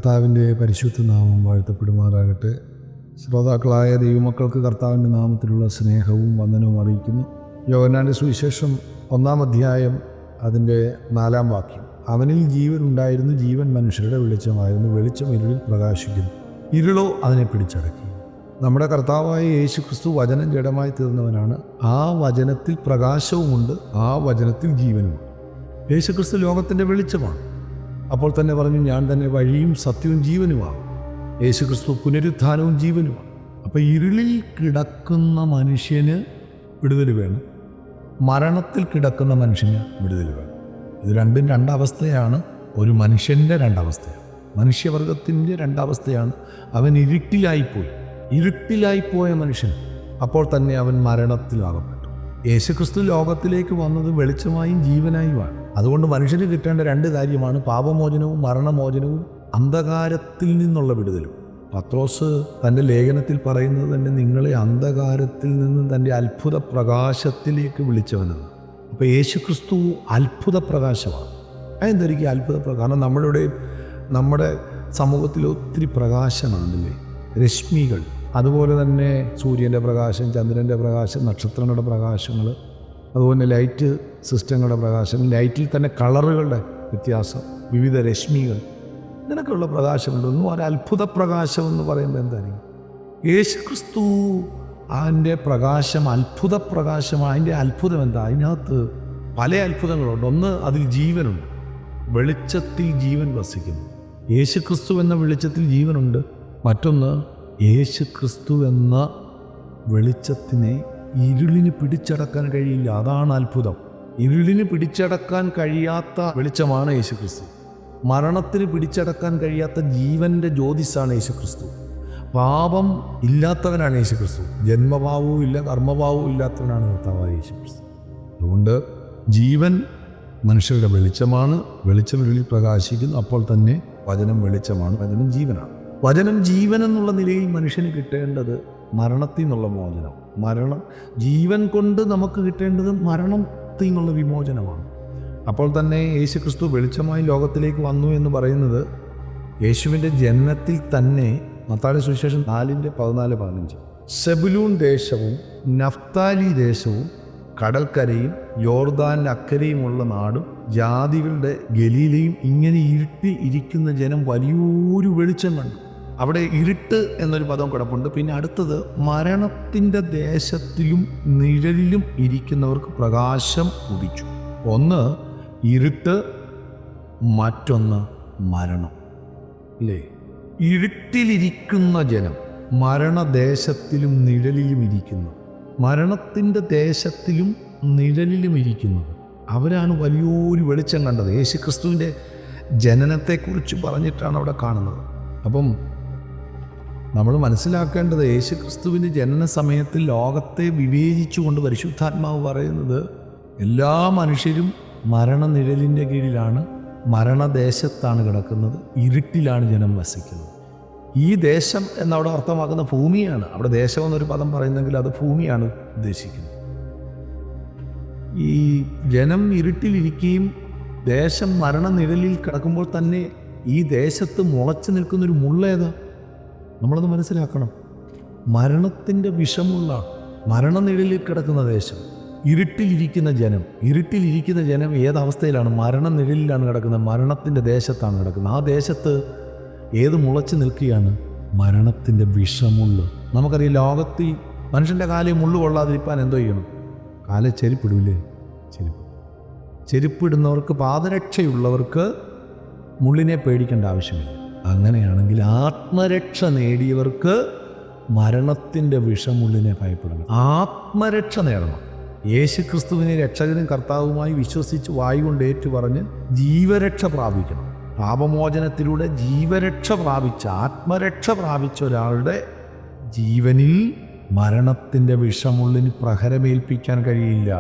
കർത്താവിൻ്റെ പരിശുദ്ധ നാമം വാഴ്ത്തപ്പെടുമാറാകട്ടെ. ശ്രോതാക്കളായ ദൈവമക്കൾക്ക് കർത്താവിൻ്റെ നാമത്തിലുള്ള സ്നേഹവും വന്ദനവും അറിയിക്കുന്നു. യോഹന്നാന്റെ സുവിശേഷം 1-ാം അധ്യായം അതിൻ്റെ 4-ാം വാക്യം. അവനിൽ ജീവൻ ഉണ്ടായിരുന്നു, ജീവൻ മനുഷ്യരുടെ വെളിച്ചമായിരുന്നു, വെളിച്ചം ഇരുളിൽ പ്രകാശിക്കുന്നു, ഇരുളോ അതിനെ പിടിച്ചടക്കി. നമ്മുടെ കർത്താവായ യേശു ക്രിസ്തു വചനം ജഡമായി തീർന്നവനാണ്. ആ വചനത്തിൽ പ്രകാശവുമുണ്ട്, ആ വചനത്തിൽ ജീവനുമുണ്ട്. യേശു ക്രിസ്തു ലോകത്തിൻ്റെ വെളിച്ചമാണ്. അപ്പോൾ തന്നെ പറഞ്ഞു, ഞാൻ തന്നെ വഴിയും സത്യവും ജീവനുമാകും. യേശു ക്രിസ്തു പുനരുത്ഥാനവും ജീവനുമാണ്. അപ്പോൾ ഇരുളിൽ കിടക്കുന്ന മനുഷ്യന് വിടുതൽ വേണം, മരണത്തിൽ കിടക്കുന്ന മനുഷ്യന് വിടുതൽ വേണം. ഇത് രണ്ടും രണ്ടവസ്ഥയാണ്. ഒരു മനുഷ്യൻ്റെ രണ്ടവസ്ഥയാണ്, മനുഷ്യവർഗത്തിൻ്റെ രണ്ടവസ്ഥയാണ്. അവൻ ഇരുട്ടിലായിപ്പോയ മനുഷ്യൻ അപ്പോൾ തന്നെ അവൻ മരണത്തിലാകപ്പെട്ടു. യേശുക്രിസ്തു ലോകത്തിലേക്ക് വന്നത് വെളിച്ചമായും ജീവനായുമാണ്. അതുകൊണ്ട് മനുഷ്യന് കിട്ടേണ്ട രണ്ട് കാര്യമാണ്: പാപമോചനവും മരണമോചനവും, അന്ധകാരത്തിൽ നിന്നുള്ള വിടുതലും. പത്രോസ് തൻ്റെ ലേഖനത്തിൽ പറയുന്നത് തന്നെ നിങ്ങളെ അന്ധകാരത്തിൽ നിന്നും തൻ്റെ അത്ഭുത പ്രകാശത്തിലേക്ക് വിളിച്ചവനെന്ന്. അപ്പോൾ യേശുക്രിസ്തു അത്ഭുത പ്രകാശമാണ്. അതെന്തായിരിക്കും അത്ഭുത പ്രകാശം? കാരണം നമ്മുടെ സമൂഹത്തിൽ ഒത്തിരി പ്രകാശമാണല്ലേ, രശ്മികൾ. അതുപോലെ തന്നെ സൂര്യൻ്റെ പ്രകാശം, ചന്ദ്രൻ്റെ പ്രകാശം, നക്ഷത്രങ്ങളുടെ പ്രകാശങ്ങൾ, അതുപോലെ ലൈറ്റ് സിസ്റ്റങ്ങളുടെ പ്രകാശം, ലൈറ്റിൽ തന്നെ കളറുകളുടെ വ്യത്യാസം, വിവിധ രശ്മികൾ, ഇങ്ങനെയൊക്കെയുള്ള പ്രകാശങ്ങളുണ്ട്. ഒരു അത്ഭുത പ്രകാശം എന്ന് പറയുമ്പോൾ എന്തായിരിക്കും? യേശുക്രിസ്തു അതിൻ്റെ പ്രകാശം അത്ഭുത പ്രകാശമാണ്. അതിൻ്റെ അത്ഭുതം എന്താ? അതിനകത്ത് പല അത്ഭുതങ്ങളുണ്ട്. ഒന്ന്, അതിൽ ജീവനുണ്ട്. വെളിച്ചത്തിൽ ജീവൻ വസിക്കുന്നു. യേശുക്രിസ്തു എന്ന വെളിച്ചത്തിൽ ജീവനുണ്ട്. മറ്റൊന്ന്, യേശുക്രിസ്തു എന്ന വെളിച്ചത്തിനെ ഇരുളിന് പിടിച്ചടക്കാൻ കഴിയില്ല. അതാണ് അത്ഭുതം. ഇരുളിന് പിടിച്ചടക്കാൻ കഴിയാത്ത വെളിച്ചമാണ് യേശുക്രിസ്തു. മരണത്തിന് പിടിച്ചടക്കാൻ കഴിയാത്ത ജീവൻ്റെ ജ്യോതിസാണ് യേശുക്രിസ്തു. പാപം ഇല്ലാത്തവനാണ് യേശുക്രിസ്തു. ജന്മഭാവവും ഇല്ല, കർമ്മഭാവവും ഇല്ലാത്തവനാണ് കർത്താവായ യേശുക്രിസ്തു. അതുകൊണ്ട് ജീവൻ മനുഷ്യരുടെ വെളിച്ചമാണ്. വെളിച്ചം ഇരുളിൽ പ്രകാശിക്കുന്നു. അപ്പോൾ തന്നെ വചനം വെളിച്ചമാണ്, വചനം ജീവനാണ്. വചനം ജീവൻ എന്നുള്ള നിലയിൽ മനുഷ്യന് കിട്ടേണ്ടത് മരണത്തിൽ നിന്നുള്ള മോചനം. ജീവൻ കൊണ്ട് നമുക്ക് കിട്ടേണ്ടത് മരണത്തിൽ നിന്നുള്ള വിമോചനമാണ്. അപ്പോൾ തന്നെ യേശുക്രിസ്തു വെളിച്ചമായി ലോകത്തിലേക്ക് വന്നു എന്ന് പറയുന്നത് യേശുവിൻ്റെ ജനനത്തിൽ തന്നെ. മത്തായിയുടെ സുവിശേഷം 4:14-15. സെബുലൂൺ ദേശവും നഫ്താലി ദേശവും കടൽക്കരയും യോർദാൻ്റെ അക്കരയുമുള്ള നാടും ജാതികളുടെ ഗലീലയും ഇങ്ങനെ ഇരുട്ടി ഇരിക്കുന്ന ജനം വലിയൊരു വെളിച്ചം കണ്ടു. അവിടെ ഇരുട്ട് എന്നൊരു പദം കിടപ്പുണ്ട്. പിന്നെ അടുത്തത്, മരണത്തിൻ്റെ ദേശത്തിലും നിഴലിലും ഇരിക്കുന്നവർക്ക് പ്രകാശം ഉദിച്ചു. ഒന്ന് ഇരുട്ട്, മറ്റൊന്ന് മരണം. ഇല്ലേ? ഇരുട്ടിലിരിക്കുന്ന ജനം മരണദേശത്തിലും നിഴലിലും ഇരിക്കുന്നു. മരണത്തിൻ്റെ ദേശത്തിലും നിഴലിലും ഇരിക്കുന്നത് അവരാണ് വലിയൊരു വെളിച്ചം കണ്ടത്. യേശുക്രിസ്തുവിൻ്റെ ജനനത്തെക്കുറിച്ച് പറഞ്ഞിട്ടാണ് അവിടെ കാണുന്നത്. അപ്പം നമ്മൾ മനസ്സിലാക്കേണ്ടത്, യേശുക്രിസ്തുവിൻ്റെ ജനന സമയത്തിൽ ലോകത്തെ വിവേചിച്ചുകൊണ്ട് പരിശുദ്ധാത്മാവ് പറയുന്നത് എല്ലാ മനുഷ്യരും മരണനിഴലിൻ്റെ കീഴിലാണ്, മരണദേശത്താണ് കിടക്കുന്നത്, ഇരുട്ടിലാണ് ജനം വസിക്കുന്നത്. ഈ ദേശം എന്നവിടെ അർത്ഥമാക്കുന്ന ഭൂമിയാണ്. അവിടെ ദേശം എന്നൊരു പദം പറയുന്നെങ്കിൽ അത് ഭൂമിയാണ് ഉദ്ദേശിക്കുന്നത്. ഈ ജനം ഇരുട്ടിലിരിക്കുകയും ദേശം മരണനിഴലിൽ കിടക്കുമ്പോൾ തന്നെ ഈ ദേശത്ത് മുളച്ചു നിൽക്കുന്നൊരു മുള്ളേതാ? നമ്മളത് മനസ്സിലാക്കണം. മരണത്തിൻ്റെ വിഷമുള്ള മരണനിഴലിൽ കിടക്കുന്ന ദേശം, ഇരുട്ടിലിരിക്കുന്ന ജനം ഏതവസ്ഥയിലാണ്? മരണനിഴലിലാണ് കിടക്കുന്നത്, മരണത്തിൻ്റെ ദേശത്താണ് കിടക്കുന്നത്. ആ ദേശത്ത് ഏത് മുളച്ചു നിൽക്കുകയാണ്? മരണത്തിൻ്റെ വിഷമുള്ളു. നമുക്കറിയാം, ലോകത്തിൽ മനുഷ്യൻ്റെ കാലിൽ മുള്ളു കൊള്ളാതിരിക്കാൻ എന്തോ ചെയ്യണം? കാലിൽ ചെരുപ്പിടൂലേ? ചെരുപ്പിടുന്നവർക്ക്, പാദരക്ഷയുള്ളവർക്ക് മുള്ളിനെ പേടിക്കേണ്ട ആവശ്യമില്ല. അങ്ങനെയാണെങ്കിൽ ആത്മരക്ഷ നേടിയവർക്ക് മരണത്തിൻ്റെ വിഷമുള്ളിനെ ഭയപ്പെടണം. ആത്മരക്ഷ നേടണം. യേശുക്രിസ്തുവിനെ രക്ഷകനും കർത്താവുമായി വിശ്വസിച്ച് വായുകൊണ്ട് ഏറ്റുപറഞ്ഞ് ജീവരക്ഷ പ്രാപിക്കണം. പാപമോചനത്തിലൂടെ ജീവരക്ഷ പ്രാപിച്ച, ആത്മരക്ഷ പ്രാപിച്ച ഒരാളുടെ ജീവനിൽ മരണത്തിൻ്റെ വിഷമുള്ളിന് പ്രഹരമേൽപ്പിക്കാൻ കഴിയില്ല.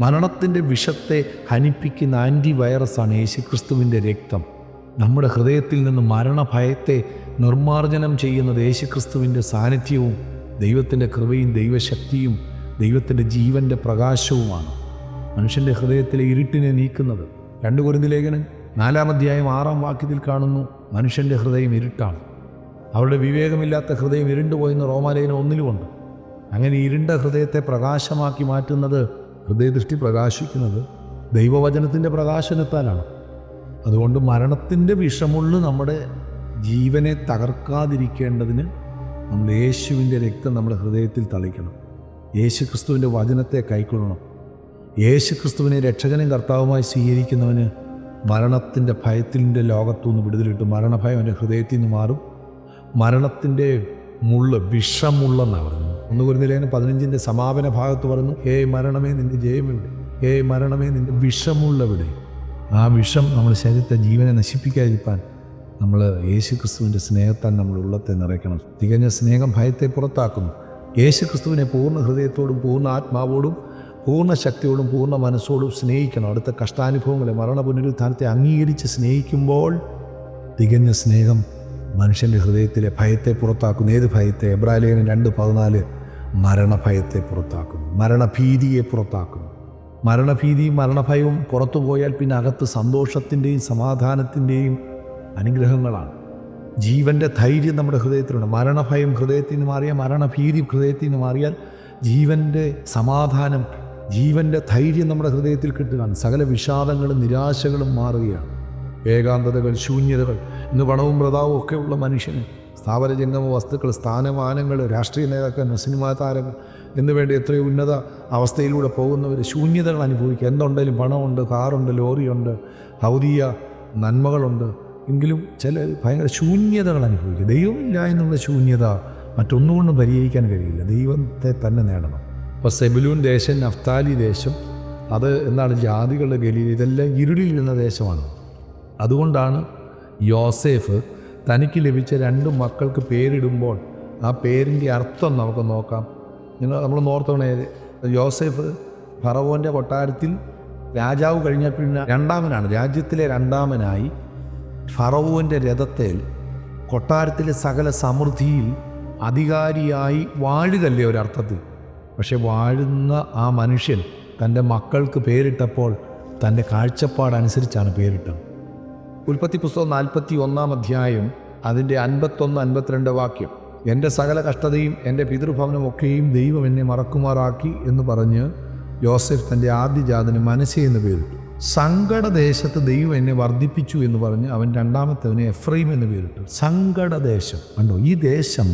മരണത്തിൻ്റെ വിഷത്തെ ഹനിപ്പിക്കുന്ന ആൻറ്റിവൈറസാണ് യേശുക്രിസ്തുവിൻ്റെ രക്തം. നമ്മുടെ ഹൃദയത്തിൽ നിന്ന് മരണഭയത്തെ നിർമ്മാർജ്ജനം ചെയ്യുന്നത് യേശുക്രിസ്തുവിൻ്റെ സാന്നിധ്യവും ദൈവത്തിൻ്റെ കൃപയും ദൈവശക്തിയും ദൈവത്തിൻ്റെ ജീവൻ്റെ പ്രകാശവുമാണ്. മനുഷ്യൻ്റെ ഹൃദയത്തിലെ ഇരുട്ടിനെ നീക്കുന്നത്. 2 കൊരിന്ത്യർ ലേഖനം 4-ാം അധ്യായം 6-ാം വാക്യത്തിൽ കാണുന്നു, മനുഷ്യൻ്റെ ഹൃദയം ഇരുട്ടാണ്, അവരുടെ വിവേകമില്ലാത്ത ഹൃദയം ഇരുണ്ടുപോയെന്ന് റോമാലേഖനം 1-ലുമുണ്ട്. അങ്ങനെ ഇരുണ്ട ഹൃദയത്തെ പ്രകാശമാക്കി മാറ്റുന്നത്, ഹൃദയദൃഷ്ടി പ്രകാശിക്കുന്നത് ദൈവവചനത്തിൻ്റെ പ്രകാശനത്താലാണ്. അതുകൊണ്ട് മരണത്തിൻ്റെ വിഷമുള്ള നമ്മുടെ ജീവനെ തകർക്കാതിരിക്കേണ്ടതിന് നമ്മൾ യേശുവിൻ്റെ രക്തം നമ്മുടെ ഹൃദയത്തിൽ തളിക്കണം. യേശു ക്രിസ്തുവിൻ്റെ വചനത്തെ കൈക്കൊള്ളണം. യേശു ക്രിസ്തുവിനെ രക്ഷകനും കർത്താവുമായി സ്വീകരിക്കുന്നവന് മരണത്തിൻ്റെ ഭയത്തിൻ്റെ ലോകത്തുനിന്ന് വിടുതലിട്ട് മരണഭയം അവൻ്റെ ഹൃദയത്തിൽ നിന്ന് മാറും. മരണത്തിൻ്റെ മുള്ള് വിഷമുള്ളെന്നാണ് പറയുന്നത്. 1 കൊരിന്ത്യർ 15 സമാപന ഭാഗത്ത് പറയുന്നു, ഹേ മരണമേ നിൻ്റെ ജയമെവിടെ, ഹേ മരണമേ നിൻ്റെ വിഷമുള്ളവിടെ. ആ വിഷം നമ്മുടെ ശരീരത്തെ ജീവനെ നശിപ്പിക്കാതിരിക്കാൻ നമ്മൾ യേശു ക്രിസ്തുവിൻ്റെ സ്നേഹത്താൽ നമ്മുടെ ഉള്ളത്തെ നിറയ്ക്കണം. തികഞ്ഞ സ്നേഹം ഭയത്തെ പുറത്താക്കുന്നു. യേശു ക്രിസ്തുവിനെ പൂർണ്ണ ഹൃദയത്തോടും പൂർണ്ണ ആത്മാവോടും പൂർണ്ണ ശക്തിയോടും പൂർണ്ണ മനസ്സോടും സ്നേഹിക്കണം. അടുത്ത കഷ്ടാനുഭവങ്ങളെ, മരണ പുനരുത്ഥാനത്തെ അംഗീകരിച്ച് സ്നേഹിക്കുമ്പോൾ തികഞ്ഞ സ്നേഹം മനുഷ്യൻ്റെ ഹൃദയത്തിലെ ഭയത്തെ പുറത്താക്കുന്നു. ഏത് ഭയത്തെ? എബ്രായലേഖനം 2:14 മരണഭയത്തെ പുറത്താക്കുന്നു, മരണഭീതിയെ പുറത്താക്കുന്നു. മരണഭീതിയും മരണഭയവും പുറത്തു പോയാൽ പിന്നെ അകത്ത് സന്തോഷത്തിൻ്റെയും സമാധാനത്തിൻ്റെയും അനുഗ്രഹങ്ങളാണ്. ജീവൻ്റെ ധൈര്യം നമ്മുടെ ഹൃദയത്തിലുണ്ട്. മരണഭയം ഹൃദയത്തിൽ നിന്ന് മാറിയാൽ, മരണഭീതി ഹൃദയത്തിൽ നിന്ന് മാറിയാൽ ജീവൻ്റെ സമാധാനം, ജീവൻ്റെ ധൈര്യം നമ്മുടെ ഹൃദയത്തിൽ കിട്ടുകയാണ്. സകല വിഷാദങ്ങളും നിരാശകളും മാറുകയാണ്. ഏകാന്തതകൾ, ശൂന്യതകൾ, ഇന്ന് പണവും പ്രതാവും ഒക്കെ ഉള്ള മനുഷ്യന് സ്ഥാവര ജംഗമ വസ്തുക്കൾ, സ്ഥാനമാനങ്ങൾ, രാഷ്ട്രീയ നേതാക്കൾ, സിനിമാ താരങ്ങൾ എന്നുവേണ്ടി എത്രയോ ഉന്നത അവസ്ഥയിലൂടെ പോകുന്നവർ ശൂന്യതകൾ അനുഭവിക്കുക. എന്തുണ്ടെങ്കിലും പണമുണ്ട്, കാറുണ്ട്, ലോറിയുണ്ട്, ഭൗതിക നന്മകളുണ്ട്, എങ്കിലും ചില ഭയങ്കര ശൂന്യതകൾ അനുഭവിക്കുക. ദൈവമില്ല എന്നുള്ള ശൂന്യത മറ്റൊന്നുകൊണ്ടും പരിഹരിക്കാൻ കഴിയില്ല. ദൈവത്തെ തന്നെ നേടണം. ഇപ്പോൾ സെബുലൂൻ ദേശം, നഫ്താലി ദേശം, അത് എന്താണ് ജാതികളുടെ ഗലീല, ഇതെല്ലാം ഇരുളിലിരുന്ന ദേശമാണ്. അതുകൊണ്ടാണ് യോസേഫ് തനിക്ക് ലഭിച്ച 2 മക്കൾക്ക് പേരിടുമ്പോൾ ആ പേരിൻ്റെ അർത്ഥം നമുക്ക് നോക്കാം. നമ്മൾ നോർത്തോണേ, യോസേഫ് ഫറവോൻ്റെ കൊട്ടാരത്തിൽ രാജാവ് കഴിഞ്ഞാൽ പിന്നെ രണ്ടാമനാണ്, രാജ്യത്തിലെ രണ്ടാമനായി ഫറവോൻ്റെ രഥത്തിൽ കൊട്ടാരത്തിലെ സകല സമൃദ്ധിയിൽ അധികാരിയായി വാഴുകല്ലേ ഒരർത്ഥത്തിൽ. പക്ഷെ വാഴുന്ന ആ മനുഷ്യൻ തൻ്റെ മക്കൾക്ക് പേരിട്ടപ്പോൾ തൻ്റെ കാഴ്ചപ്പാടനുസരിച്ചാണ് പേരിട്ടത്. ഉൽപ്പത്തി പുസ്തകം 41-ാം അധ്യായം അതിൻ്റെ 51-52 വാക്യം, എൻ്റെ സകല കഷ്ടതയും എൻ്റെ പിതൃഭവനമൊക്കെയും ദൈവം എന്നെ മറക്കുമാറാക്കി എന്ന് പറഞ്ഞ് യോസെഫ് തൻ്റെ ആദ്യജാതന് മനശ്ശെ എന്ന് പേരിട്ടു. സങ്കടദേശത്ത് ദൈവം എന്നെ വർദ്ധിപ്പിച്ചു എന്ന് പറഞ്ഞ് അവൻ രണ്ടാമത്തവന് എഫ്രൈം എന്ന് പേരിട്ടു. സങ്കടദേശം കണ്ടോ, ഈ ദേശം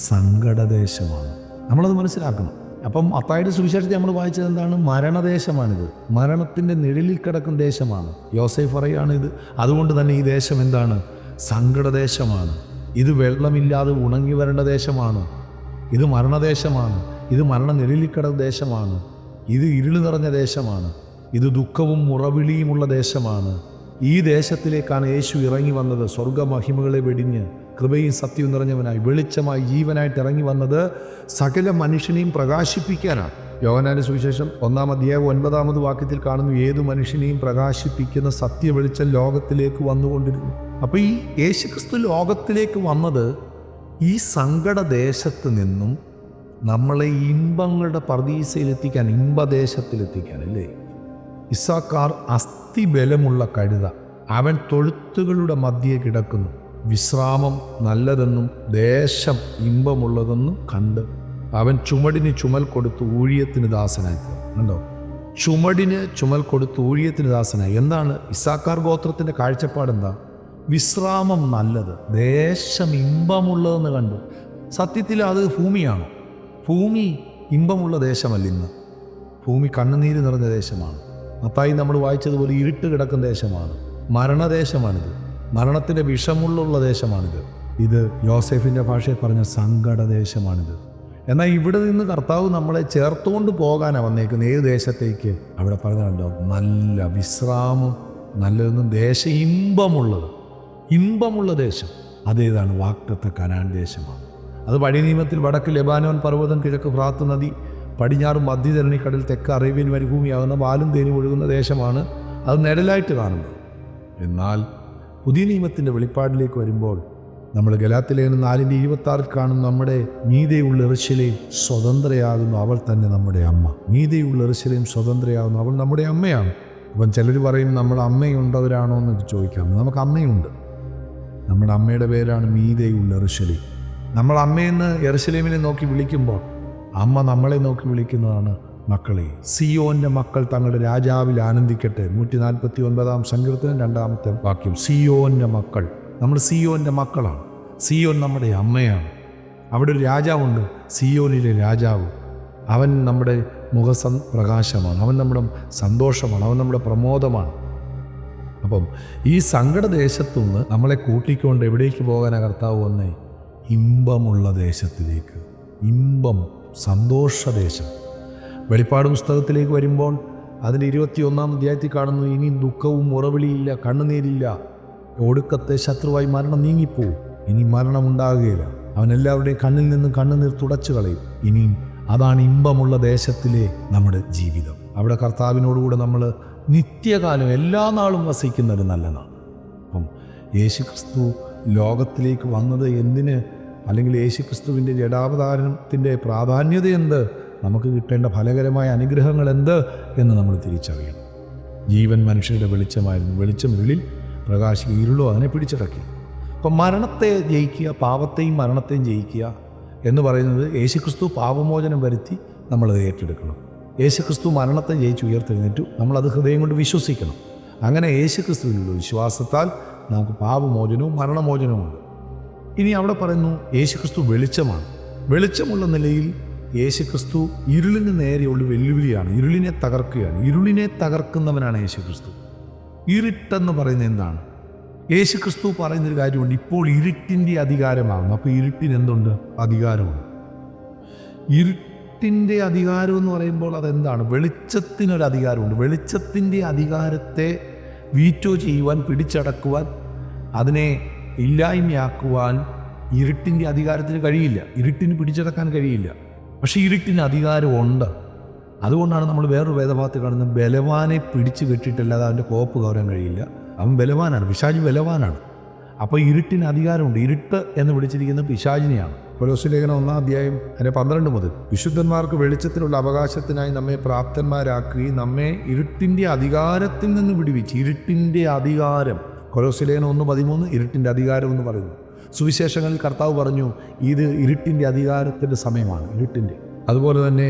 സങ്കടദേശമാണ്. നമ്മളത് മനസ്സിലാക്കണം. അപ്പം മത്തായിയുടെ സുവിശേഷത്തെ നമ്മൾ വായിച്ചത് എന്താണ്? മരണദേശമാണിത്, മരണത്തിൻ്റെ നിഴലിൽ കിടക്കുന്ന ദേശമാണ്. യോസേഫ് പറയാണ് ഇത്. അതുകൊണ്ട് തന്നെ ഈ ദേശം എന്താണ്? സങ്കടദേശമാണ്. ഇത് വെള്ളമില്ലാതെ ഉണങ്ങി വരേണ്ട ദേശമാണ്. ഇത് മരണദേശമാണ്. ഇത് മരണ നിഴലിൽ കിടക്കുന്ന ദേശമാണ്. ഇത് ഇരുൾ നിറഞ്ഞ ദേശമാണ്. ഇത് ദുഃഖവും മുറവിളിയുമുള്ള ദേശമാണ്. ഈ ദേശത്തിലേക്കാണ് യേശു ഇറങ്ങി വന്നത്. സ്വർഗമഹിമകളെ വെടിഞ്ഞ് കൃപയും സത്യവും നിറഞ്ഞവനായി വെളിച്ചമായി ജീവനായിട്ട് ഇറങ്ങി വന്നത് സകല മനുഷ്യനെയും പ്രകാശിപ്പിക്കാനാണ്. യോഹന്നാന്റെ സുവിശേഷം 1-ാം അധ്യായം 9-ാമത് വാക്യത്തിൽ കാണുന്നു, ഏതു മനുഷ്യനെയും പ്രകാശിപ്പിക്കുന്ന സത്യ വെളിച്ചം ലോകത്തിലേക്ക് വന്നുകൊണ്ടിരുന്നു. അപ്പോൾ ഈ യേശുക്രിസ്തു ലോകത്തിലേക്ക് വന്നത് ഈ സങ്കടദേശത്ത് നിന്നും നമ്മളെ ഇമ്പങ്ങളുടെ പർദീസയിലെത്തിക്കാൻ, ഇമ്പദേശത്തിലെത്തിക്കാൻ അല്ലേ. ഇസ്സാക്കാർ അസ്ഥിബലമുള്ള കഴുത, അവൻ തൊഴുത്തുകളുടെ മധ്യേ കിടക്കുന്നു. വിശ്രാമം നല്ലതെന്നും ദേശം ഇമ്പമുള്ളതെന്നും കണ്ട് അവൻ ചുമടിന് ചുമൽ കൊടുത്ത് ഊഴിയത്തിന് ദാസനായി. കണ്ടോ, ചുമടിന് ചുമൽ കൊടുത്ത് ഊഴിയത്തിന് ദാസനായി. എന്താണ് ഇസ്സാക്കാർ ഗോത്രത്തിൻ്റെ കാഴ്ചപ്പാടെന്താ? വിശ്രാമം നല്ലത്, ദേശം ഇമ്പമുള്ളതെന്ന് കണ്ടു. സത്യത്തിൽ അത് ഭൂമിയാണ്. ഭൂമി ഇമ്പമുള്ള ദേശമല്ല. ഇന്ന് ഭൂമി കണ്ണുനീര് നിറഞ്ഞ ദേശമാണ്. മത്തായി നമ്മൾ വായിച്ചതുപോലെ ഇരുട്ട് കിടക്കുന്ന ദേശമാണ്. മരണദേശമാണിത്. മരണത്തിൻ്റെ വിഷമുള്ള ദേശമാണിത്. ഇത് യോസേഫിൻ്റെ ഭാഷയിൽ പറഞ്ഞ സങ്കടദേശമാണിത്. എന്നാൽ ഇവിടെ നിന്ന് കർത്താവ് നമ്മളെ ചേർത്തുകൊണ്ട് പോകാനാണ് വന്നേക്കുന്നത്. ഏത് ദേശത്തേക്ക്? അവിടെ പറഞ്ഞുണ്ടോ, നല്ല വിശ്രാമം നല്ലതെന്നും ദേശം ഇമ്പമുള്ളത്, ഇമ്പമുള്ള ദേശം. അതേതാണ്? വാഗ്ദത്ത കനാൻ ദേശമാണ്. അത് പഴയ നിയമത്തിൽ വടക്ക് ലെബാനോൻ പർവ്വതം, കിഴക്ക് ഫ്രാത്ത് നദി, പടിഞ്ഞാറ് മധ്യധരണിക്കടൽ, തെക്ക് അറേബ്യൻ മരുഭൂമിയാകുന്ന പാലും തേനും ഒഴുകുന്ന ദേശമാണ്. അത് നിഴലായിട്ട് കാണുന്നത്. എന്നാൽ പുതിയ നിയമത്തിൻ്റെ വെളിപ്പാടിലേക്ക് വരുമ്പോൾ നമ്മൾ ഗലാത്യലേഖനം 4:26 കാണും, നമ്മുടെ മീതെയുള്ള യെരൂശലേം സ്വതന്ത്രയാകുന്നു അവൾ തന്നെ നമ്മുടെ അമ്മ. മീതെയുള്ള യെരൂശലേം സ്വതന്ത്രയാകുന്നു അവൾ നമ്മുടെ അമ്മയാണ്. അപ്പം ചിലർ പറയും നമ്മൾ അമ്മയുണ്ടവരാണോ എന്ന് ചോദിക്കാം. നമുക്ക് അമ്മയുണ്ട്. നമ്മുടെ അമ്മയുടെ പേരാണ് മീതെയുള്ള യെരൂശലേം. നമ്മൾ അമ്മയെന്ന് യെരൂശലേമിനെ നോക്കി വിളിക്കുമ്പോൾ അമ്മ നമ്മളെ നോക്കി വിളിക്കുന്നതാണ് മക്കളെ. സിയോൻ്റെ മക്കൾ തങ്ങളുടെ രാജാവിൽ ആനന്ദിക്കട്ടെ. 149 സങ്കീർത്തനം 2-ാമത്തെ വാക്യം. സിയോൻ്റെ മക്കൾ, നമ്മൾ സിയോൻ്റെ മക്കളാണ്. സിയോൻ നമ്മുടെ അമ്മയാണ്. അവിടെ ഒരു രാജാവുണ്ട്, സിയോനിലെ രാജാവ്. അവൻ നമ്മുടെ പ്രകാശമാണ്, അവൻ നമ്മുടെ സന്തോഷമാണ്, അവൻ നമ്മുടെ പ്രമോദമാണ്. അപ്പം ഈ സങ്കടദേശത്തുനിന്ന് നമ്മളെ കൂട്ടിക്കൊണ്ട് എവിടേക്ക് പോകാനാണ് കർത്താവ് വന്നേ? ഇമ്പമുള്ള ദേശത്തിലേക്ക്. ഇമ്പം, സന്തോഷദേശം. വെളിപ്പാട് പുസ്തകത്തിലേക്ക് വരുമ്പോൾ അതിൻ്റെ 21-ാം അധ്യായത്തിൽ കാണുന്നു, ഇനി ദുഃഖവും ഉറവിളിയില്ല, കണ്ണുനീരില്ല, ഒടുക്കത്തെ ശത്രുവായി മരണം നീങ്ങിപ്പോവും. ഇനി മരണമുണ്ടാകുകയില്ല. അവൻ എല്ലാവരുടെയും കണ്ണിൽ നിന്നും കണ്ണുനീർ തുടച്ചു കളയും. ഇനിയും അതാണ് ഇമ്പമുള്ള ദേശത്തിലെ നമ്മുടെ ജീവിതം. അവിടെ കർത്താവിനോടുകൂടെ നമ്മൾ നിത്യകാലം എല്ലാ നാളും വസിക്കുന്നത് നല്ല നാൾ. അപ്പം യേശുക്രിസ്തു ലോകത്തിലേക്ക് വന്നത് എന്തിന്? അല്ലെങ്കിൽ യേശുക്രിസ്തുവിൻ്റെ ജഡാവതാരണത്തിൻ്റെ പ്രാധാന്യത എന്ത്? നമുക്ക് കിട്ടേണ്ട ഫലകരമായ അനുഗ്രഹങ്ങൾ എന്ത് എന്ന് നമ്മൾ തിരിച്ചറിയണം. ജീവൻ മനുഷ്യരുടെ വെളിച്ചമായിരുന്നു. വെളിച്ചം ഇരുളിൽ പ്രകാശിക്കുക, ഇരുളോ അതിനെ പിടിച്ചടക്കി. അപ്പം മരണത്തെ ജയിക്കുക, പാപത്തെയും മരണത്തെയും ജയിക്കുക എന്ന് പറയുന്നത് യേശുക്രിസ്തു പാപമോചനം വരുത്തി നമ്മളത് ഏറ്റെടുക്കണം. യേശുക്രിസ്തു മരണത്തെ ജയിച്ച് ഉയർത്തെഴുന്നേറ്റു, നമ്മളത് ഹൃദയം കൊണ്ട് വിശ്വസിക്കണം. അങ്ങനെ യേശുക്രിസ്തുവിനുള്ള വിശ്വാസത്താൽ നമുക്ക് പാപമോചനവും മരണമോചനവുമുണ്ട്. ഇനി അവിടെ പറയുന്നു യേശുക്രിസ്തു വെളിച്ചമാണ്. വെളിച്ചമുള്ള നിലയിൽ യേശുക്രിസ്തു ഇരുളിന് നേരെയുള്ള വെല്ലുവിളിയാണ്. ഇരുളിനെ തകർക്കുകയാണ്. ഇരുളിനെ തകർക്കുന്നവനാണ് യേശുക്രിസ്തു. ഇരുട്ടെന്ന് പറയുന്നത് എന്താണ്? യേശുക്രിസ്തു പറയുന്നൊരു കാര്യമുണ്ട്, ഇപ്പോൾ ഇരുട്ടിൻ്റെ അധികാരമാകുന്നു. അപ്പോൾ ഇരുട്ടിന് എന്തുണ്ട്? അധികാരമുണ്ട്. ഇരുട്ടിൻ്റെ അധികാരം എന്ന് പറയുമ്പോൾ അതെന്താണ്? വെളിച്ചത്തിനൊരു അധികാരമുണ്ട്. വെളിച്ചത്തിൻ്റെ അധികാരത്തെ വീറ്റോ ചെയ്യുവാൻ, പിടിച്ചടക്കുവാൻ, അതിനെ ഇല്ലായ്മയാക്കുവാൻ ഇരുട്ടിൻ്റെ അധികാരത്തിന് കഴിയില്ല. ഇരുട്ടിന് പിടിച്ചടക്കാൻ കഴിയില്ല. പക്ഷേ ഇരുട്ടിന് അധികാരമുണ്ട്. അതുകൊണ്ടാണ് നമ്മൾ വേറൊരു വേദഭാഗത്ത് കാണുന്നത്, ബലവാനെ പിടിച്ചു കെട്ടിയിട്ടല്ലാതെ അവൻ്റെ കോപ്പ് കവരാൻ കഴിയില്ല. അവൻ ബലവാനാണ്, പിശാച് ബലവാനാണ്. അപ്പോൾ ഇരുട്ടിന് അധികാരമുണ്ട്. ഇരുട്ട് എന്ന് വിളിച്ചിരിക്കുന്നത് പിശാചിനെയാണ്. കൊലോസ്യ ലേഖനം 1-ാം അധ്യായം അതിൻ്റെ 12 മുതൽ, വിശുദ്ധന്മാർക്ക് വെളിച്ചത്തിനുള്ള അവകാശത്തിനായി നമ്മെ പ്രാപ്തന്മാരാക്കി നമ്മെ ഇരുട്ടിൻ്റെ അധികാരത്തിൽ നിന്ന് വിടുവിച്ച്. ഇരുട്ടിൻ്റെ അധികാരം, കൊലോസ്യ ലേഖനം 1:13 ഇരുട്ടിൻ്റെ അധികാരം എന്ന് പറയുന്നു. സുവിശേഷങ്ങളിൽ കർത്താവ് പറഞ്ഞു ഇത് ഇരുട്ടിൻ്റെ അധികാരത്തിൻ്റെ സമയമാണ്. ഇരുട്ടിൻ്റെ. അതുപോലെ തന്നെ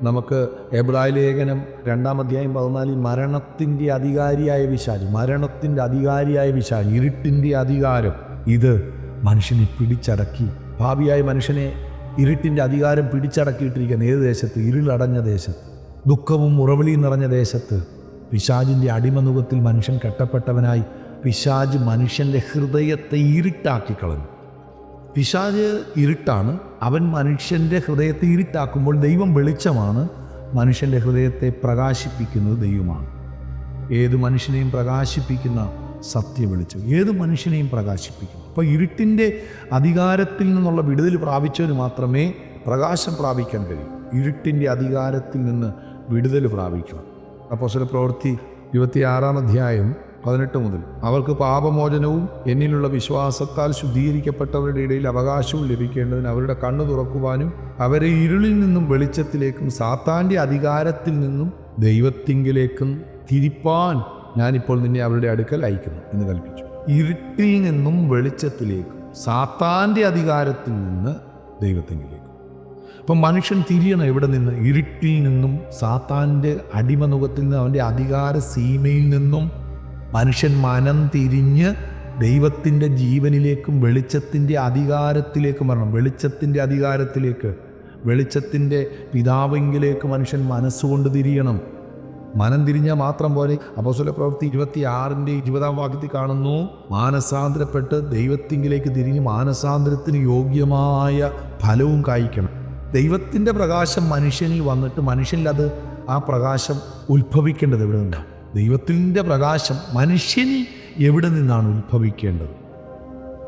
നമുക്ക് എബ്രായ ലേഖനം 2-ാം അധ്യായം 14 മരണത്തിൻ്റെ അധികാരിയായ പിശാച്, മരണത്തിൻ്റെ അധികാരിയായ പിശാച്, ഇരുട്ടിൻ്റെ അധികാരം, ഇത് മനുഷ്യനെ പിടിച്ചടക്കി. ഭാവിയായ മനുഷ്യനെ ഇരുട്ടിൻ്റെ അധികാരം പിടിച്ചടക്കിയിട്ടിരിക്കുന്ന ഏത് ദേശത്ത്? ഇരുളടഞ്ഞ ദേശത്ത്, ദുഃഖവും ഉറവിളിയും നിറഞ്ഞ ദേശത്ത്, പിശാചിൻ്റെ അടിമനുഖത്തിൽ മനുഷ്യൻ കെട്ടപ്പെട്ടവനായി പിശാച് മനുഷ്യൻ്റെ ഹൃദയത്തെ ഇരുട്ടാക്കിക്കളഞ്ഞു. പിശാച് ഇരുട്ടാണ്. അവൻ മനുഷ്യൻ്റെ ഹൃദയത്തെ ഇരുട്ടാക്കുമ്പോൾ ദൈവം വെളിച്ചമാണ്. മനുഷ്യൻ്റെ ഹൃദയത്തെ പ്രകാശിപ്പിക്കുന്നത് ദൈവമാണ്. ഏത് മനുഷ്യനെയും പ്രകാശിപ്പിക്കുന്ന സത്യ വെളിച്ചം ഏത് മനുഷ്യനെയും പ്രകാശിപ്പിക്കുന്നു. അപ്പോൾ ഇരുട്ടിൻ്റെ അധികാരത്തിൽ നിന്നുള്ള വിടുതൽ പ്രാപിച്ചവന് മാത്രമേ പ്രകാശം പ്രാപിക്കാൻ കഴിയൂ. ഇരുട്ടിൻ്റെ അധികാരത്തിൽ നിന്ന് വിടുതൽ പ്രാപിക്കണം. അപ്പോസ്തലപ്രവൃത്തി 26-ാം അധ്യായം 18 മുതൽ, അവർക്ക് പാപമോചനവും എന്നിലുള്ള വിശ്വാസത്താൽ ശുദ്ധീകരിക്കപ്പെട്ടവരുടെ ഇടയിൽ അവകാശവും ലഭിക്കേണ്ടതിന് അവരുടെ കണ്ണു തുറക്കുവാനും അവരെ ഇരുളിൽ നിന്നും വെളിച്ചത്തിലേക്കും സാത്താൻ്റെ അധികാരത്തിൽ നിന്നും ദൈവത്തിങ്കിലേക്കും തിരിപ്പാൻ ഞാനിപ്പോൾ നിന്നെ അവരുടെ അടുക്കൽ അയക്കുന്നു എന്ന് കൽപ്പിച്ചു. ഇരുട്ടിൽ നിന്നും വെളിച്ചത്തിലേക്കും സാത്താൻ്റെ അധികാരത്തിൽ നിന്ന് ദൈവത്തിങ്കിലേക്കും. അപ്പം മനുഷ്യൻ തിരിയണം എവിടെ നിന്ന്? ഇരുട്ടിൽ നിന്നും, സാത്താൻ്റെ അടിമനുഖത്തിൽ നിന്ന്, അവൻ്റെ അധികാര സീമയിൽ നിന്നും മനുഷ്യൻ മനം തിരിഞ്ഞ് ദൈവത്തിൻ്റെ ജീവനിലേക്കും വെളിച്ചത്തിൻ്റെ അധികാരത്തിലേക്കും വരണം. വെളിച്ചത്തിൻ്റെ അധികാരത്തിലേക്ക്, വെളിച്ചത്തിൻ്റെ പിതാവിങ്കിലേക്ക് മനുഷ്യൻ മനസ്സുകൊണ്ട് തിരിയണം. മനം തിരിഞ്ഞാൽ മാത്രം പോലെ. അപ്പോസ്തലപ്രവൃത്തി 26-ന്റെ 20-ാം വാക്യത്തിൽ കാണുന്നു, മാനസാന്തരപ്പെട്ട് ദൈവത്തിങ്കിലേക്ക് തിരിഞ്ഞ് മാനസാന്തരത്തിന് യോഗ്യമായ ഫലവും കായ്ക്കണം. ദൈവത്തിൻ്റെ പ്രകാശം മനുഷ്യനിൽ വന്നിട്ട് മനുഷ്യനിൽ ആ പ്രകാശം ഉത്ഭവിക്കേണ്ടത് എവിടെ നിന്നാണ്? ദൈവത്തിൻ്റെ പ്രകാശം മനുഷ്യനിൽ എവിടെ നിന്നാണ് ഉത്ഭവിക്കേണ്ടത്?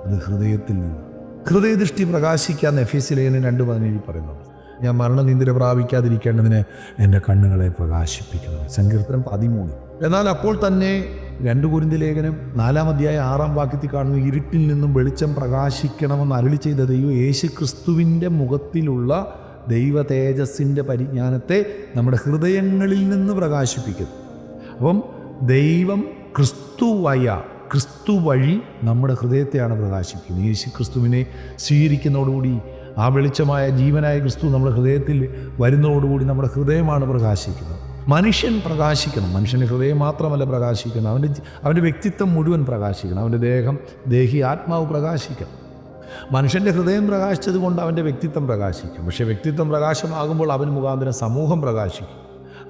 അത് ഹൃദയത്തിൽ നിന്ന്. ഹൃദയദൃഷ്ടി പ്രകാശിക്കാന്ന് എഫേസ്യ ലേഖനം 2:17 പറയുന്നുണ്ട്. ഞാൻ മരണനിന്ദ പ്രാപിക്കാതിരിക്കേണ്ടതിന് എൻ്റെ കണ്ണുകളെ പ്രകാശിപ്പിക്കണം. സങ്കീർത്തനം 13. എന്നാൽ അപ്പോൾ തന്നെ 2 കൊരിന്ത്യർ ലേഖനം 4-ാം അധ്യായം 6-ാം വാക്യത്തിൽ കാണുന്നു, ഇരുട്ടിൽ നിന്നും വെളിച്ചം പ്രകാശിക്കണമെന്ന് അരുളി ചെയ്ത ദൈവം യേശുക്രിസ്തുവിൻ്റെ മുഖത്തിലുള്ള ദൈവ തേജസ്സിൻ്റെ പരിജ്ഞാനത്തെ നമ്മുടെ ഹൃദയങ്ങളിൽ നിന്ന് പ്രകാശിപ്പിക്കുന്നു. അപ്പം ദൈവം ക്രിസ്തു വഴി നമ്മുടെ ഹൃദയത്തെയാണ് പ്രകാശിപ്പിക്കുന്നത്. യേശു ക്രിസ്തുവിനെ സ്വീകരിക്കുന്നതോടുകൂടി ആ വെളിച്ചമായ ജീവനായ ക്രിസ്തു നമ്മുടെ ഹൃദയത്തിൽ വരുന്നതോടുകൂടി നമ്മുടെ ഹൃദയമാണ് പ്രകാശിക്കുന്നത്. മനുഷ്യൻ പ്രകാശിക്കണം. മനുഷ്യൻ്റെ ഹൃദയം മാത്രമല്ല പ്രകാശിക്കണം, അവൻ്റെ വ്യക്തിത്വം മുഴുവൻ പ്രകാശിക്കണം. അവൻ്റെ ആത്മാവ് പ്രകാശിക്കണം. മനുഷ്യൻ്റെ ഹൃദയം പ്രകാശിച്ചത് കൊണ്ട് അവൻ്റെ വ്യക്തിത്വം പ്രകാശിക്കും. പക്ഷേ വ്യക്തിത്വം പ്രകാശമാകുമ്പോൾ അവന് മുഖാന്തരം സമൂഹം പ്രകാശിക്കും.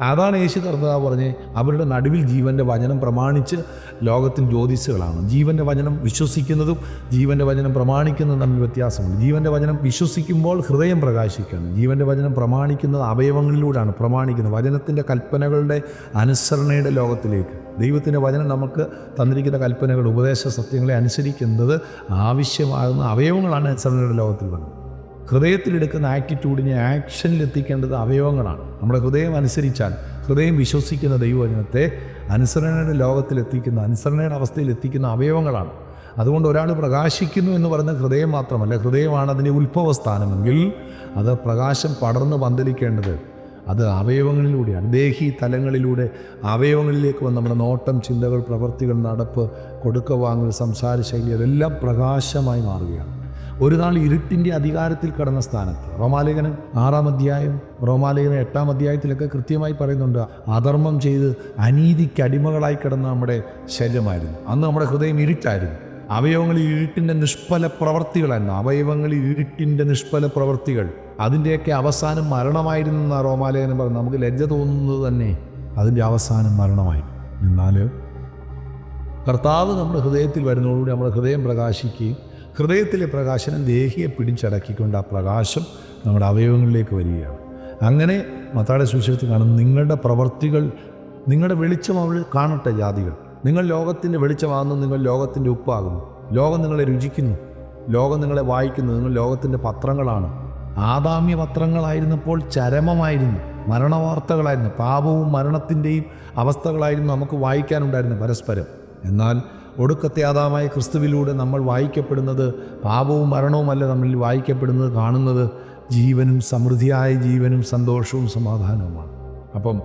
അതാണ് യേശു കർത്താവ് പറഞ്ഞ് അവരുടെ നടുവിൽ ജീവൻ്റെ വചനം പ്രമാണിച്ച് ലോകത്തിൽ ജ്യോതിസുകളാണ്. ജീവൻ്റെ വചനം വിശ്വസിക്കുന്നതും ജീവൻ്റെ വചനം പ്രമാണിക്കുന്നതും തമ്മിൽ വ്യത്യാസമുണ്ട്. ജീവൻ്റെ വചനം വിശ്വസിക്കുമ്പോൾ ഹൃദയം പ്രകാശിക്കുകയാണ്. ജീവൻ്റെ വചനം പ്രമാണിക്കുന്നത് അവയവങ്ങളിലൂടെയാണ് പ്രമാണിക്കുന്നത്. വചനത്തിൻ്റെ കൽപ്പനകളുടെ അനുസരണയുടെ ലോകത്തിലേക്ക് ദൈവത്തിൻ്റെ വചനം നമുക്ക് തന്നിരിക്കുന്ന കൽപ്പനകൾ, ഉപദേശ സത്യങ്ങളെ അനുസരിക്കുന്നത് ആവശ്യമാകുന്ന അവയവങ്ങളാണ് അനുസരണയുടെ ലോകത്തിൽ വന്നത്. ഹൃദയത്തിലെടുക്കുന്ന ആറ്റിറ്റ്യൂഡിനെ ആക്ഷനിലെത്തിക്കേണ്ടത് അവയവങ്ങളാണ്. നമ്മുടെ ഹൃദയം അനുസരിച്ചാൽ, ഹൃദയം വിശ്വസിക്കുന്ന ദൈവവചനത്തെ അനുസരണയുടെ ലോകത്തിലെത്തിക്കുന്ന, അനുസരണയുടെ അവസ്ഥയിലെത്തിക്കുന്ന അവയവങ്ങളാണ്. അതുകൊണ്ട് ഒരാൾ പ്രകാശിക്കുന്നു എന്ന് പറയുന്നത് ഹൃദയം മാത്രമല്ല, ഹൃദയമാണ് അതിൻ്റെ ഉത്ഭവസ്ഥാനമെങ്കിൽ അത് പ്രകാശം പടർന്ന് പന്തലിക്കേണ്ടത് അത് അവയവങ്ങളിലൂടെയാണ്. ദേഹി തലങ്ങളിലൂടെ അവയവങ്ങളിലേക്ക് വന്ന് നമ്മുടെ നോട്ടം, ചിന്തകൾ, പ്രവൃത്തികൾ, നടപ്പ്, കൊടുക്ക വാങ്ങൽ, സംസാര ശൈലി അതെല്ലാം പ്രകാശമായി മാറുകയാണ്. ഒരു നാൾ ഇരുട്ടിൻ്റെ അധികാരത്തിൽ കിടന്ന സ്ഥാനത്ത് റോമാലേഖനം 6-ാം അധ്യായം, റോമാലേഖനം 8-ാം അധ്യായത്തിലൊക്കെ കൃത്യമായി പറയുന്നുണ്ട്, അധർമ്മം ചെയ്ത് അനീതിക്ക് അടിമകളായി കിടന്ന നമ്മുടെ ശരീരമായിരുന്നു. അന്ന് നമ്മുടെ ഹൃദയം ഇരുട്ടായിരുന്നു. അവയവങ്ങളിൽ ഇരുട്ടിൻ്റെ നിഷ്ഫല പ്രവർത്തികളായിരുന്നു. അവയവങ്ങളിൽ ഇരുട്ടിൻ്റെ നിഷ്ഫല പ്രവർത്തികൾ, അതിൻ്റെയൊക്കെ അവസാനം മരണമായിരുന്നു എന്നാണ് റോമാലേഖനം പറയുന്നത്. നമുക്ക് ലജ്ജ തോന്നുന്നത് തന്നെ അതിൻ്റെ അവസാനം മരണമായിരുന്നു. എന്നാൽ കർത്താവ് നമ്മുടെ ഹൃദയത്തിൽ വരുന്നതോടുകൂടി നമ്മുടെ ഹൃദയം പ്രകാശിക്കുകയും ഹൃദയത്തിലെ പ്രകാശനം ദേഹിയെ പിടിച്ചടക്കിക്കൊണ്ട് ആ പ്രകാശം നമ്മുടെ അവയവങ്ങളിലേക്ക് വരികയാണ്. അങ്ങനെ മത്തായിയുടെ സുവിശേഷത്തിൽ കാണുന്നു, നിങ്ങളുടെ പ്രവർത്തികൾ, നിങ്ങളുടെ വെളിച്ചം അവൾ കാണട്ടെ ജാതികൾ. നിങ്ങൾ ലോകത്തിൻ്റെ വെളിച്ചമാകുന്നു, നിങ്ങൾ ലോകത്തിൻ്റെ ഉപ്പാകുന്നു. ലോകം നിങ്ങളെ രുചിക്കുന്നു, ലോകം നിങ്ങളെ വായിക്കുന്നു. നിങ്ങൾ ലോകത്തിൻ്റെ പത്രങ്ങളാണ്. ആദാമ്യ പത്രങ്ങളായിരുന്നപ്പോൾ ചരമമായിരുന്നു, മരണവാർത്തകളായിരുന്നു, പാപവും മരണത്തിൻ്റെയും അവസ്ഥകളായിരുന്നു നമുക്ക് വായിക്കാനുണ്ടായിരുന്നു പരസ്പരം. എന്നാൽ ഒടുക്കത്തെ ആദാമായ ക്രിസ്തുവിലൂടെ നമ്മൾ വായിക്കപ്പെടുന്നത് പാപവും മരണവുമല്ല, നമ്മളിൽ വായിക്കപ്പെടുന്നത്, കാണുന്നത് ജീവനും സമൃദ്ധിയായ ജീവനും സന്തോഷവും സമാധാനവുമാണ്. അപ്പം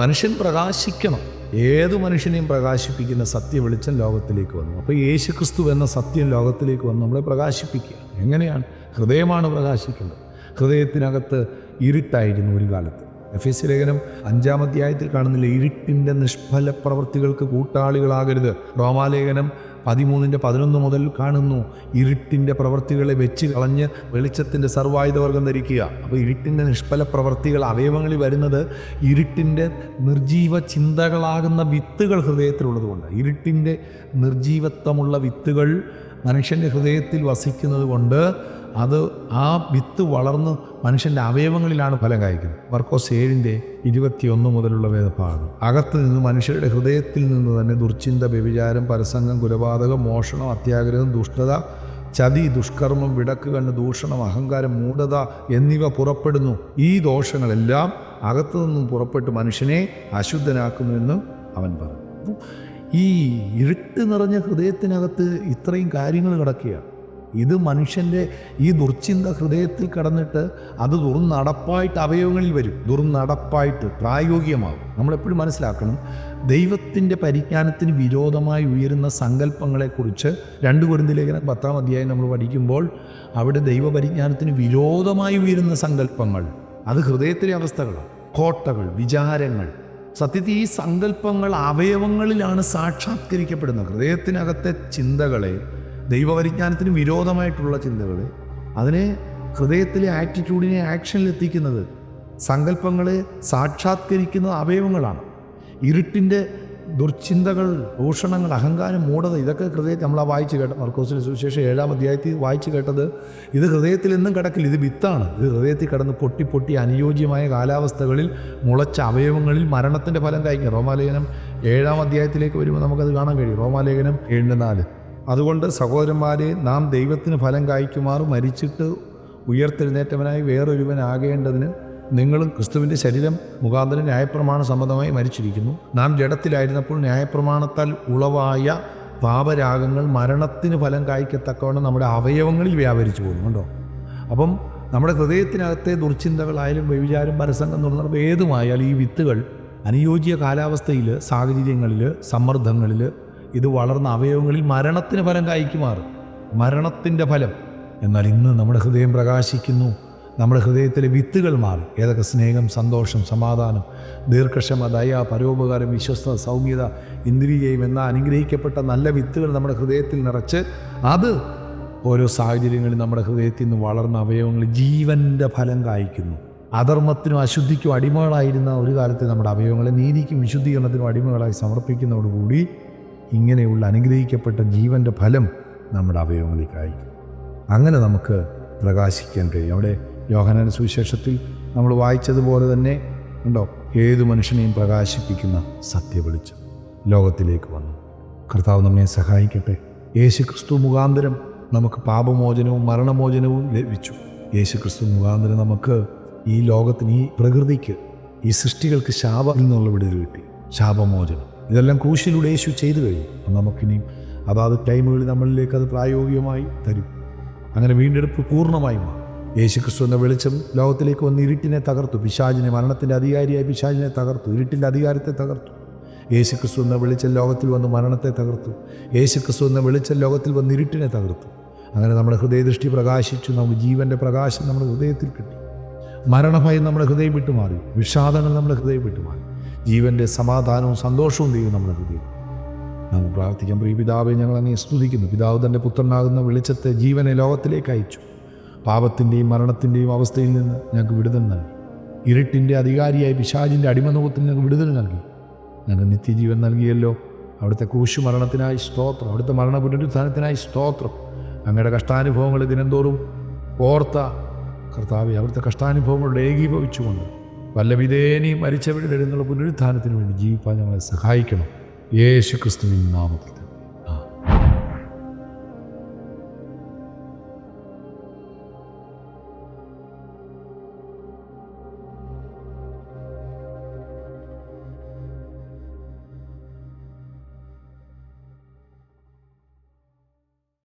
മനുഷ്യൻ പ്രകാശിക്കണം. ഏതു മനുഷ്യനെയും പ്രകാശിപ്പിക്കുന്ന സത്യ വെളിച്ചം ലോകത്തിലേക്ക് വന്നു. അപ്പോൾ യേശു ക്രിസ്തു എന്ന സത്യം ലോകത്തിലേക്ക് വന്ന് നമ്മളെ പ്രകാശിപ്പിക്കുക. എങ്ങനെയാണ്? ഹൃദയമാണ് പ്രകാശിക്കേണ്ടത്. ഹൃദയത്തിനകത്ത് ഇരുട്ടായിരുന്നു ഒരു കാലത്ത്. എഫേസ്യ ലേഖനം 5-ാം അധ്യായത്തിൽ കാണുന്നില്ല, ഇരുട്ടിൻ്റെ നിഷ്ഫല പ്രവൃത്തികൾക്ക് കൂട്ടാളികളാകരുത്. റോമാലേഖനം 13-11 മുതൽ കാണുന്നു, ഇരുട്ടിൻ്റെ പ്രവൃത്തികളെ വെച്ച് കളഞ്ഞ് വെളിച്ചത്തിൻ്റെ സർവായുധവർഗം ധരിക്കുക. അപ്പോൾ ഇരുട്ടിൻ്റെ നിഷ്ഫല പ്രവൃത്തികൾ അവയവങ്ങളിൽ വരുന്നത് ഇരുട്ടിൻ്റെ നിർജീവ ചിന്തകളാകുന്ന വിത്തുകൾ ഹൃദയത്തിലുള്ളതുകൊണ്ട്. ഇരുട്ടിൻ്റെ നിർജീവത്വമുള്ള വിത്തുകൾ മനുഷ്യൻ്റെ ഹൃദയത്തിൽ വസിക്കുന്നത് കൊണ്ട് അത് ആ വിത്ത് വളർന്ന് മനുഷ്യൻ്റെ അവയവങ്ങളിലാണ് ഫലം കായ്ക്കുന്നത്. മർക്കോസ് 7:21 മുതലുള്ള വേദഭാഗം. അകത്ത് നിന്ന് മനുഷ്യരുടെ ഹൃദയത്തിൽ നിന്ന് തന്നെ ദുർചിന്ത, വ്യഭിചാരം, പരസംഗം, കുലപാതകം, മോഷണം, അത്യാഗ്രഹം, ദുഷ്ടത, ചതി, ദുഷ്കർമ്മം, വിടക്ക് കണ്ണ്, ദൂഷണം, അഹങ്കാരം, മൂഢത എന്നിവ പുറപ്പെടുന്നു. ഈ ദോഷങ്ങളെല്ലാം അകത്തു നിന്നും പുറപ്പെട്ട് മനുഷ്യനെ അശുദ്ധനാക്കുന്നുവെന്ന് അവൻ പറഞ്ഞു. ഈ ഇരുട്ട് നിറഞ്ഞ ഹൃദയത്തിനകത്ത് ഇത്രയും കാര്യങ്ങൾ കിടക്കുകയാണ്. ഇത് മനുഷ്യൻ്റെ ഈ ദുർചിന്ത ഹൃദയത്തിൽ കടന്നിട്ട് അത് ദുർനടപ്പായിട്ട് അവയവങ്ങളിൽ വരും. ദുർനടപ്പായിട്ട് പ്രായോഗികമാകും. നമ്മളെപ്പോഴും മനസ്സിലാക്കണം, ദൈവത്തിൻ്റെ പരിജ്ഞാനത്തിന് വിരോധമായി ഉയരുന്ന സങ്കല്പങ്ങളെക്കുറിച്ച് 2 കൊരിന്ത്യർ ലേഖനം 10-ാം അധ്യായം നമ്മൾ പഠിക്കുമ്പോൾ അവിടെ ദൈവപരിജ്ഞാനത്തിന് വിരോധമായി ഉയരുന്ന സങ്കല്പങ്ങൾ അത് ഹൃദയത്തിലെ അവസ്ഥകളാണ്, കോട്ടകൾ, വിചാരങ്ങൾ. സത്യത്തിൽ ഈ സങ്കല്പങ്ങൾ അവയവങ്ങളിലാണ് സാക്ഷാത്കരിക്കപ്പെടുന്നത്. ഹൃദയത്തിനകത്തെ ചിന്തകളെ, ദൈവപരിജ്ഞാനത്തിന് വിരോധമായിട്ടുള്ള ചിന്തകൾ, അതിനെ ഹൃദയത്തിലെ ആറ്റിറ്റ്യൂഡിനെ ആക്ഷനിലെത്തിക്കുന്നത്, സങ്കല്പങ്ങളെ സാക്ഷാത്കരിക്കുന്നത് അവയവങ്ങളാണ്. ഇരുട്ടിൻ്റെ ദുർചിന്തകൾ, ദൂഷണങ്ങൾ, അഹങ്കാരം, മൂഢത, ഇതൊക്കെ ഹൃദയത്തിൽ നമ്മളാ വായിച്ച് കേട്ട മർക്കോസിന്റെ സുവിശേഷം 7-ാം അധ്യായത്തിൽ വായിച്ച് കേട്ടത്, ഇത് ഹൃദയത്തിൽ എന്നും കിടക്കില്ല, ഇത് വിത്താണ്. ഇത് ഹൃദയത്തിൽ കിടന്ന് പൊട്ടി പൊട്ടി അനുയോജ്യമായ കാലാവസ്ഥകളിൽ മുളച്ച അവയവങ്ങളിൽ മരണത്തിൻ്റെ ഫലം കായ്ക്കും. റോമാലേഖനം 7-ാം അധ്യായത്തിലേക്ക് വരുമ്പോൾ നമുക്കത് കാണാൻ കഴിയും. റോമാലേഖനം 7:4. അതുകൊണ്ട് സഹോദരന്മാരെ, നാം ദൈവത്തിന് ഫലം കായ്ക്കുമാർ മരിച്ചിട്ട് ഉയർത്തെഴുന്നേറ്റവനായി വേറൊരുവനാകേണ്ടതിന് നിങ്ങളും ക്രിസ്തുവിൻ്റെ ശരീരം മുഖാന്തരം ന്യായപ്രമാണ സംബന്ധമായി മരിച്ചിരിക്കുന്നു. നാം ജഡത്തിലായിരുന്നപ്പോൾ ന്യായപ്രമാണത്താൽ ഉളവായ പാപരാഗങ്ങൾ മരണത്തിന് ഫലം കായ്ക്കത്തക്കവണ്ണം നമ്മുടെ അവയവങ്ങളിൽ വ്യാപരിച്ചു പോകുന്നുണ്ടോ. അപ്പം നമ്മുടെ ഹൃദയത്തിനകത്തെ ദുർചിന്തകളായാലും വ്യഭിചാരം, പരസംഗം, നുണനടപ്പ് ഏതുമായാലും ഈ വിത്തുകൾ അനുയോജ്യ കാലാവസ്ഥയിൽ, സാഹചര്യങ്ങളിൽ, സമ്മർദ്ദങ്ങളിൽ ഇത് വളർന്ന അവയവങ്ങളിൽ മരണത്തിന് ഫലം കായ്ക്കുമാറും. മരണത്തിൻ്റെ ഫലം. എന്നാൽ ഇന്ന് നമ്മുടെ ഹൃദയം പ്രകാശിക്കുന്നു. നമ്മുടെ ഹൃദയത്തിലെ വിത്തുകൾ മാറി. ഏതൊക്കെ സ്നേഹം, സന്തോഷം, സമാധാനം, ദീർഘക്ഷമ, ദയ, പരോപകാരം, വിശ്വസ്തത, സൗമ്യത, ഇന്ദ്രിയം എന്ന അനുഗ്രഹിക്കപ്പെട്ട നല്ല വിത്തുകൾ നമ്മുടെ ഹൃദയത്തിൽ നിറച്ച് അത് ഓരോ സാഹചര്യങ്ങളിൽ നമ്മുടെ ഹൃദയത്തിൽ നിന്ന് വളർന്ന അവയവങ്ങൾ ജീവൻ്റെ ഫലം കായ്ക്കുന്നു. അധർമ്മത്തിനും അശുദ്ധിക്കും അടിമകളായിരുന്ന ഒരു കാലത്ത് നമ്മുടെ അവയവങ്ങളെ നീതിക്കും വിശുദ്ധീകരണത്തിനും അടിമകളായി സമർപ്പിക്കുന്നതോടുകൂടി ഇങ്ങനെയുള്ള അനുഗ്രഹിക്കപ്പെട്ട ജീവൻ്റെ ഫലം നമ്മുടെ അവയവങ്ങളിൽ കായ്ക്കും. അങ്ങനെ നമുക്ക് പ്രകാശിക്കാൻ കഴിയും. അവിടെ യോഹന്നാന്റെ സുവിശേഷത്തിൽ നമ്മൾ വായിച്ചതുപോലെ തന്നെ ഉണ്ടോ, ഏതു മനുഷ്യനെയും പ്രകാശിപ്പിക്കുന്ന സത്യവെളിച്ചം ലോകത്തിലേക്ക് വന്നു. കർത്താവ് നമ്മെ സഹായിക്കട്ടെ. യേശുക്രിസ്തു മുഖാന്തരം നമുക്ക് പാപമോചനവും മരണമോചനവും ലഭിച്ചു. യേശുക്രിസ്തു മുഖാന്തരം നമുക്ക് ഈ ലോകത്തിന്, ഈ പ്രകൃതിക്ക്, ഈ സൃഷ്ടികൾക്ക് ശാപത്തിൽ നിന്നുള്ള വിടുതൽ കിട്ടി. ശാപമോചനം ഇതെല്ലാം ക്രൂശിലൂടെ യേശു ചെയ്തു കഴിഞ്ഞു. നമുക്കിനിയും അതാത് ടൈമുകളിൽ നമ്മളിലേക്ക് അത് പ്രായോഗികമായി തരും. അങ്ങനെ വീണ്ടെടുപ്പ് പൂർണ്ണമായി മാറും. യേശുക്രിസ്തു എന്ന വെളിച്ചം ലോകത്തിലേക്ക് വന്ന് ഇരുട്ടിനെ തകർത്തു. പിശാചിനെ, മരണത്തിൻ്റെ അധികാരിയായി പിശാചിനെ തകർത്തു. ഇരുട്ടിൻ്റെ അധികാരത്തെ തകർത്തു. യേശുക്രിസ്തു എന്ന വെളിച്ചം ലോകത്തിൽ വന്ന് മരണത്തെ തകർത്തു. യേശുക്രിസ്തു എന്ന വെളിച്ചം ലോകത്തിൽ വന്ന് ഇരുട്ടിനെ തകർത്തു. അങ്ങനെ നമ്മുടെ ഹൃദയദൃഷ്ടി പ്രകാശിച്ചു. നമുക്ക് ജീവൻ്റെ പ്രകാശം നമ്മുടെ ഹൃദയത്തിൽ കിട്ടി. മരണഭയം നമ്മുടെ ഹൃദയം വിട്ടുമാറി. വിഷാദങ്ങൾ നമ്മുടെ ഹൃദയം വിട്ടുമാറി. ജീവൻ്റെ സമാധാനവും സന്തോഷവും ദൈവം നമ്മുടെ ഹൃദയം. നമുക്ക് പ്രാർത്ഥിക്കാം. പ്രിയ പിതാവേ, ഞങ്ങൾ അങ്ങേ സ്തുതിക്കുന്നു. പിതാവ് തൻ്റെ പുത്രനാകുന്ന വെളിച്ചത്തെ, ജീവനെ ലോകത്തിലേക്ക് അയച്ചു. പാപത്തിൻ്റെയും മരണത്തിൻ്റെയും അവസ്ഥയിൽ നിന്ന് ഞങ്ങൾക്ക് വിടുതൽ നൽകി. ഇരുട്ടിൻ്റെ അധികാരിയായി പിശാചിൻ്റെ അടിമനോഹത്തിൽ ഞങ്ങൾക്ക് വിടുതൽ നൽകി. ഞങ്ങൾക്ക് നിത്യജീവൻ നൽകിയല്ലോ. അവിടുത്തെ ക്രൂശ് മരണത്തിനായി സ്തോത്രം. അവിടുത്തെ മരണ പുനരുത്ഥാനത്തിനായി സ്തോത്രം. അങ്ങയുടെ കഷ്ടാനുഭവങ്ങൾ ദിനംതോറും ഓർത്ത കർത്താവെ, അവിടുത്തെ കഷ്ടാനുഭവങ്ങളോട് ഏകീഭവിച്ചുകൊണ്ട് വല്ല വിധേനയും മരിച്ചവരുടെ എന്നുള്ള പുനരുത്ഥാനത്തിന് വേണ്ടി ജീവിപ്പാൻ ഞങ്ങളെ സഹായിക്കണം. യേശു ക്രിസ്തുവിൻ നാമത്തിൽ.